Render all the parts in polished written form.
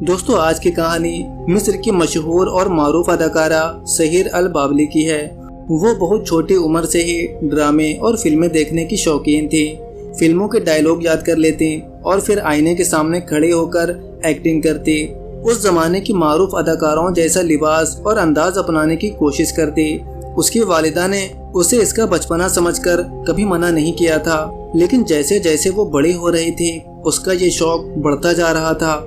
دوستو آج کی کہانی مصر کی مشہور اور معروف اداکارہ سہیر البابلی کی ہے۔ وہ بہت چھوٹی عمر سے ہی ڈرامے اور فلمیں دیکھنے کی شوقین تھی۔ فلموں کے ڈائیلاگ یاد کر لیتی اور پھر آئینے کے سامنے کھڑے ہو کر ایکٹنگ کرتی۔ اس زمانے کی معروف اداکاروں جیسا لباس اور انداز اپنانے کی کوشش کرتی۔ اس کی والدہ نے اسے اس کا بچپنا سمجھ کر کبھی منع نہیں کیا تھا، لیکن جیسے جیسے وہ بڑی ہو رہی تھی اس کا یہ شوق بڑھتا جا رہا تھا۔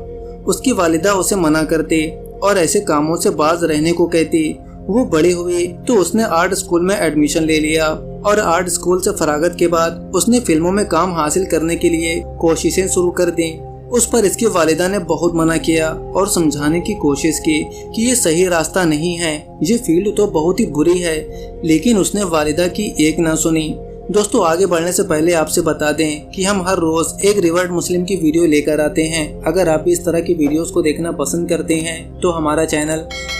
اس کی والدہ اسے منع کرتی اور ایسے کاموں سے باز رہنے کو کہتی۔ وہ بڑی ہوئی تو اس نے آرٹ اسکول میں ایڈمیشن لے لیا اور آرٹ اسکول سے فراغت کے بعد اس نے فلموں میں کام حاصل کرنے کے لیے کوششیں شروع کر دیں۔ اس پر اس کی والدہ نے بہت منع کیا اور سمجھانے کی کوشش کی کہ یہ صحیح راستہ نہیں ہے، یہ فیلڈ تو بہت ہی بری ہے، لیکن اس نے والدہ کی ایک نہ سنی۔ دوستو آگے بڑھنے سے پہلے آپ سے بتا دیں کہ ہم ہر روز ایک ریورڈ مسلم کی ویڈیو لے کر آتے ہیں۔ اگر آپ اس طرح کی ویڈیوز کو دیکھنا پسند کرتے ہیں تو ہمارا چینل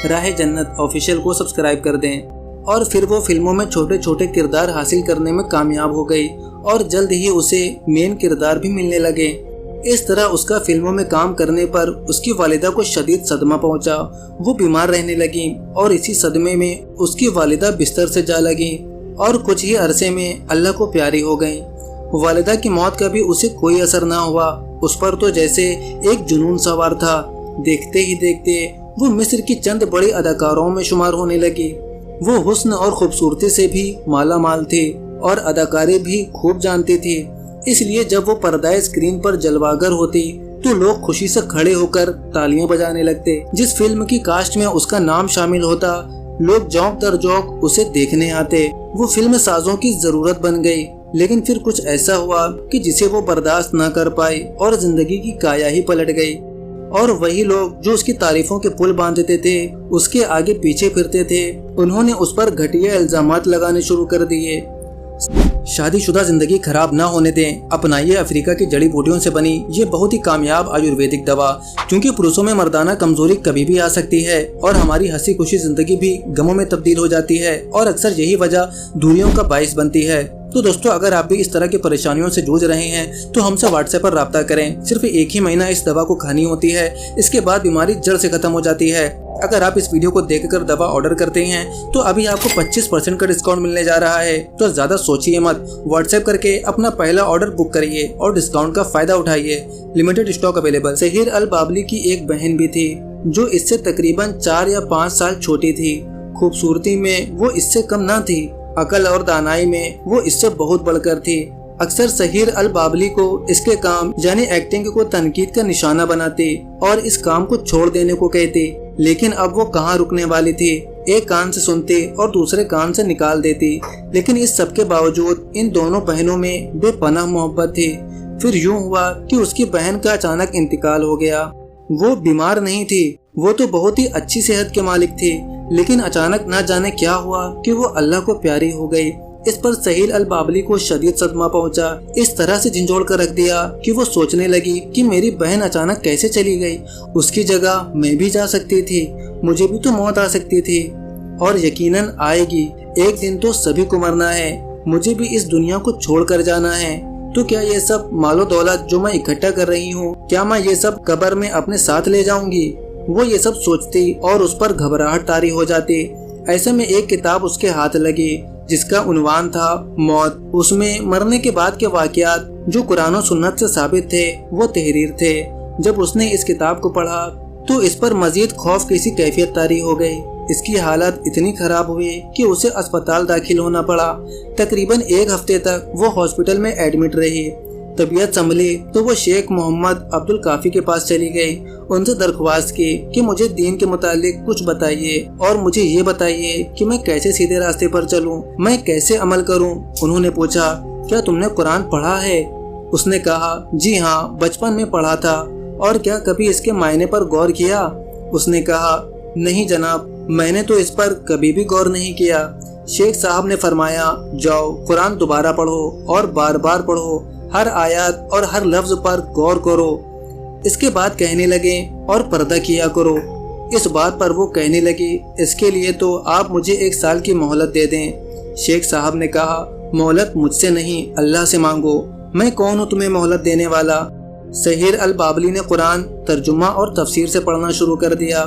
راہ جنت آفیشیل کو سبسکرائب کر دیں۔ اور پھر وہ فلموں میں چھوٹے چھوٹے کردار حاصل کرنے میں کامیاب ہو گئی اور جلد ہی اسے مین کردار بھی ملنے لگے۔ اس طرح اس کا فلموں میں کام کرنے پر اس کی والدہ کو شدید صدمہ پہنچا۔ وہ بیمار رہنے لگی اور اسی صدمے میں اس کی والدہ بستر سے جا لگی اور کچھ ہی عرصے میں اللہ کو پیاری ہو گئیں۔ والدہ کی موت کا بھی اسے کوئی اثر نہ ہوا۔ اس پر تو جیسے ایک جنون سوار تھا۔ دیکھتے ہی دیکھتے وہ مصر کی چند بڑی اداکاروں میں شمار ہونے لگی۔ وہ حسن اور خوبصورتی سے بھی مالا مال تھی اور اداکاری بھی خوب جانتی تھی۔ اس لیے جب وہ پردہ اسکرین پر جلواگر ہوتی تو لوگ خوشی سے کھڑے ہو کر تالیاں بجانے لگتے۔ جس فلم کی کاسٹ میں اس کا نام شامل ہوتا لوگ جوک در جوک اسے دیکھنے آتے۔ وہ فلم سازوں کی ضرورت بن گئی، لیکن پھر کچھ ایسا ہوا کہ جسے وہ برداشت نہ کر پائی اور زندگی کی کایا ہی پلٹ گئی۔ اور وہی لوگ جو اس کی تعریفوں کے پل باندھتے تھے اس کے آگے پیچھے پھرتے تھے، انہوں نے اس پر گھٹیا الزامات لگانے شروع کر دیے۔ شادی شدہ زندگی خراب نہ ہونے دیں، اپنائیے افریقہ کی جڑی بوٹیوں سے بنی یہ بہت ہی کامیاب آیورویدک دوا، کیونکہ پروسوں میں مردانہ کمزوری کبھی بھی آ سکتی ہے اور ہماری ہنسی خوشی زندگی بھی غموں میں تبدیل ہو جاتی ہے اور اکثر یہی وجہ دوریوں کا باعث بنتی ہے۔ تو دوستو اگر آپ بھی اس طرح کی پریشانیوں سے جوجھ رہے ہیں تو ہم سے واٹس ایپ پر رابطہ کریں۔ صرف ایک ہی مہینہ اس دوا کو کھانی ہوتی ہے، اس کے بعد بیماری جڑ سے ختم ہو جاتی ہے۔ اگر آپ اس ویڈیو کو دیکھ کر دوا آرڈر کرتے ہیں تو ابھی آپ کو 25% کا ڈسکاؤنٹ ملنے جا رہا ہے، تو زیادہ سوچیے مت، واٹس ایپ کر کے اپنا پہلا آرڈر بک کریے اور ڈسکاؤنٹ کا فائدہ اٹھائیے۔ Limited stock available. Soheir Elbabli کی ایک بہن بھی تھی جو اس سے تقریباً 4 یا 5 سال چھوٹی تھی۔ خوبصورتی میں وہ اس سے کم نہ تھی، عقل اور دانائی میں وہ اس سے بہت بڑھ کر تھی۔ اکثر سہیر البابلی کو اس کے کام یعنی ایکٹنگ کو تنقید کا نشانہ بناتی اور اس کام کو چھوڑ دینے کو کہتی، لیکن اب وہ کہاں رکنے والی تھی۔ ایک کان سے سنتی اور دوسرے کان سے نکال دیتی، لیکن اس سب کے باوجود ان دونوں بہنوں میں بے پناہ محبت تھی۔ پھر یوں ہوا کہ اس کی بہن کا اچانک انتقال ہو گیا۔ وہ بیمار نہیں تھی، وہ تو بہت ہی اچھی صحت کے مالک تھی، لیکن اچانک نہ جانے کیا ہوا کہ وہ اللہ کو پیاری ہو گئی۔ اس پر سہیر البابلی کو شدید صدمہ پہنچا، اس طرح سے جھنجھوڑ کر رکھ دیا کہ وہ سوچنے لگی کہ میری بہن اچانک کیسے چلی گئی، اس کی جگہ میں بھی جا سکتی تھی، مجھے بھی تو موت آ سکتی تھی اور یقیناً آئے گی۔ ایک دن تو سبھی کو مرنا ہے، مجھے بھی اس دنیا کو چھوڑ کر جانا ہے، تو کیا یہ سب مال و دولت جو میں اکٹھا کر رہی ہوں، کیا میں یہ سب قبر میں اپنے ساتھ لے جاؤں گی؟ وہ یہ سب سوچتی اور اس پر گھبراہٹ طاری ہو جاتی۔ ایسے میں ایک کتاب اس کے ہاتھ لگی جس کا عنوان تھا موت۔ اس میں مرنے کے بعد کے واقعات جو قرآن و سنت سے ثابت تھے وہ تحریر تھے۔ جب اس نے اس کتاب کو پڑھا تو اس پر مزید خوف کی سی کیفیت طاری ہو گئی۔ اس کی حالت اتنی خراب ہوئی کہ اسے اسپتال داخل ہونا پڑا۔ تقریباً 1 ہفتے تک وہ ہاسپٹل میں ایڈمٹ رہی۔ طبیعت سنبھلی تو وہ شیخ محمد عبد الکافی کے پاس چلی گئی، ان سے درخواست کی کہ مجھے دین کے متعلق کچھ بتائیے اور مجھے یہ بتائیے کہ میں کیسے سیدھے راستے پر چلوں، میں کیسے عمل کروں۔ انہوں نے پوچھا کیا تم نے قرآن پڑھا ہے؟ اس نے کہا جی ہاں، بچپن میں پڑھا تھا۔ اور کیا کبھی اس کے معنی پر غور کیا؟ اس نے کہا نہیں جناب، میں نے تو اس پر کبھی بھی غور نہیں کیا۔ شیخ صاحب نے فرمایا جاؤ قرآن دوبارہ پڑھو اور بار بار پڑھو، ہر آیات اور ہر لفظ پر غور کرو، اس کے بعد کہنے لگے اور پردہ کیا کرو۔ اس بات پر وہ کہنے لگی اس کے لیے تو آپ مجھے 1 سال کی مہلت دے دیں۔ شیخ صاحب نے کہا مہلت مجھ سے نہیں، اللہ سے مانگو، میں کون ہوں تمہیں مہلت دینے والا؟ سہیر البابلی نے قرآن ترجمہ اور تفسیر سے پڑھنا شروع کر دیا۔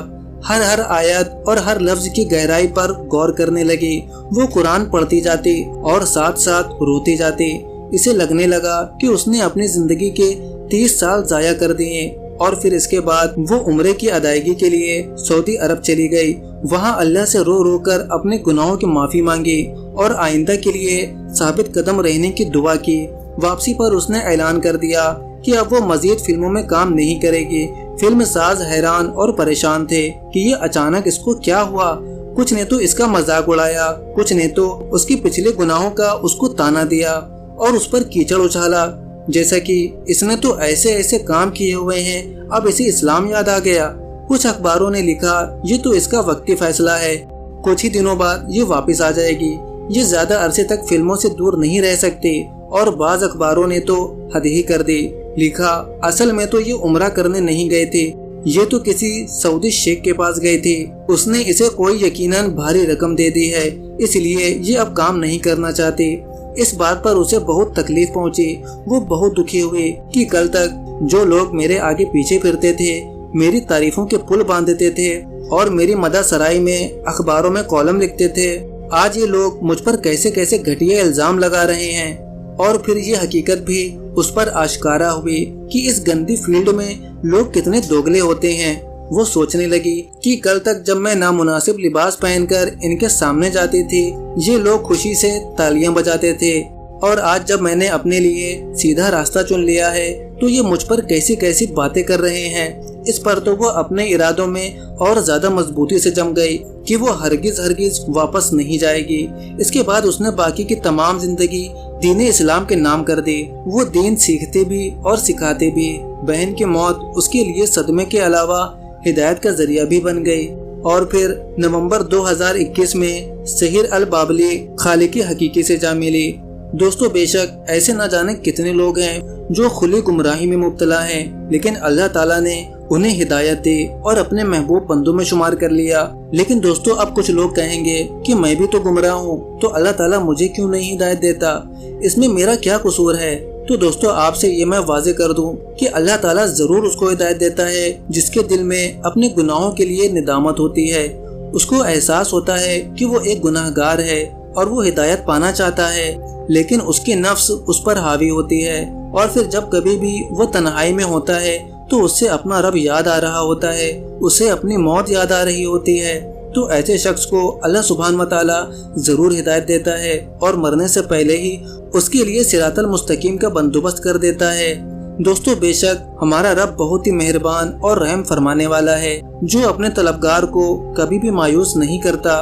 ہر آیت اور ہر لفظ کی گہرائی پر غور کرنے لگی۔ وہ قرآن پڑھتی جاتی اور ساتھ ساتھ روتی جاتی۔ اسے لگنے لگا کہ اس نے اپنی زندگی کے 30 سال ضائع کر دیے، اور پھر اس کے بعد وہ عمرے کی ادائیگی کے لیے سعودی عرب چلی گئی۔ وہاں اللہ سے رو رو کر اپنے گناہوں کی معافی مانگی اور آئندہ کے لیے ثابت قدم رہنے کی دعا کی۔ واپسی پر اس نے اعلان کر دیا کہ اب وہ مزید فلموں میں کام نہیں کرے گی۔ فلم ساز حیران اور پریشان تھے کہ یہ اچانک اس کو کیا ہوا۔ کچھ نے تو اس کا مذاق اڑایا، کچھ نے تو اس کی پچھلے گناہوں کا اس کو تانا دیا اور اس پر کیچڑ اچھالا، جیسا کہ اس نے تو ایسے کام کیے ہوئے ہیں، اب اسے اسلام یاد آ گیا۔ کچھ اخباروں نے لکھا یہ تو اس کا وقتی فیصلہ ہے، کچھ ہی دنوں بعد یہ واپس آ جائے گی، یہ زیادہ عرصے تک فلموں سے دور نہیں رہ سکتی۔ اور بعض اخباروں نے تو حد ہی کر دی، لکھا اصل میں تو یہ عمرہ کرنے نہیں گئے تھے، یہ تو کسی سعودی شیخ کے پاس گئے تھے، اس نے اسے کوئی یقیناً بھاری رقم دے دی ہے، اس لیے یہ اب کام نہیں کرنا چاہتی۔ اس بات پر اسے بہت تکلیف پہنچی۔ وہ بہت دکھی ہوئی کہ کل تک جو لوگ میرے آگے پیچھے پھرتے تھے، میری تعریفوں کے پل باندھتے تھے اور میری مدح سرائی میں اخباروں میں کالم لکھتے تھے، آج یہ لوگ مجھ پر کیسے گھٹیا الزام لگا رہے ہیں۔ اور پھر یہ حقیقت بھی اس پر آشکارا ہوئی کہ اس گندی فیلڈ میں لوگ کتنے دوگلے ہوتے ہیں۔ وہ سوچنے لگی کہ کل تک جب میں نامناسب لباس پہن کر ان کے سامنے جاتی تھی، یہ لوگ خوشی سے تالیاں بجاتے تھے، اور آج جب میں نے اپنے لیے سیدھا راستہ چن لیا ہے تو یہ مجھ پر کیسی باتیں کر رہے ہیں۔ اس پر تو وہ اپنے ارادوں میں اور زیادہ مضبوطی سے جم گئی کہ وہ ہرگز واپس نہیں جائے گی۔ اس کے بعد اس نے باقی کی تمام زندگی دین اسلام کے نام کر دی۔ وہ دین سیکھتے بھی اور سکھاتے بھی۔ بہن کی موت اس کے لیے صدمے کے علاوہ ہدایت کا ذریعہ بھی بن گئی۔ اور پھر نومبر 2021 میں سہیر البابلی خالق حقیقی سے جا ملی۔ دوستو، بے شک ایسے نہ جانے کتنے لوگ ہیں جو کھلی گمراہی میں مبتلا ہیں، لیکن اللہ تعالیٰ نے انہیں ہدایت دی اور اپنے محبوب بندوں میں شمار کر لیا۔ لیکن دوستو، اب کچھ لوگ کہیں گے کہ میں بھی تو گمراہ ہوں، تو اللہ تعالیٰ مجھے کیوں نہیں ہدایت دیتا، اس میں میرا کیا قصور ہے؟ تو دوستو، آپ سے یہ میں واضح کر دوں کہ اللہ تعالیٰ ضرور اس کو ہدایت دیتا ہے جس کے دل میں اپنے گناہوں کے لیے ندامت ہوتی ہے، اس کو احساس ہوتا ہے کہ وہ ایک گناہ گار ہے اور وہ ہدایت پانا چاہتا ہے، لیکن اس کی نفس اس پر حاوی ہوتی ہے۔ اور پھر جب کبھی بھی وہ تنہائی میں ہوتا ہے تو اس سے اپنا رب یاد آ رہا ہوتا ہے، اسے اپنی موت یاد آ رہی ہوتی ہے، تو ایسے شخص کو اللہ سبحانہ وتعالی ضرور ہدایت دیتا ہے اور مرنے سے پہلے ہی اس کے لیے صراط المستقیم کا بندوبست کر دیتا ہے۔ دوستو، بے شک ہمارا رب بہت ہی مہربان اور رحم فرمانے والا ہے، جو اپنے طلبگار کو کبھی بھی مایوس نہیں کرتا۔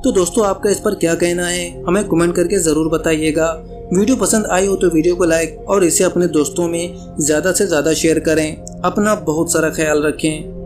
تو دوستو، آپ کا اس پر کیا کہنا ہے؟ ہمیں کمنٹ کر کے ضرور بتائیے گا۔ ویڈیو پسند آئی ہو تو ویڈیو کو لائک اور اسے اپنے دوستوں میں زیادہ سے زیادہ شیئر کریں۔ اپنا بہت سارا خیال رکھیں۔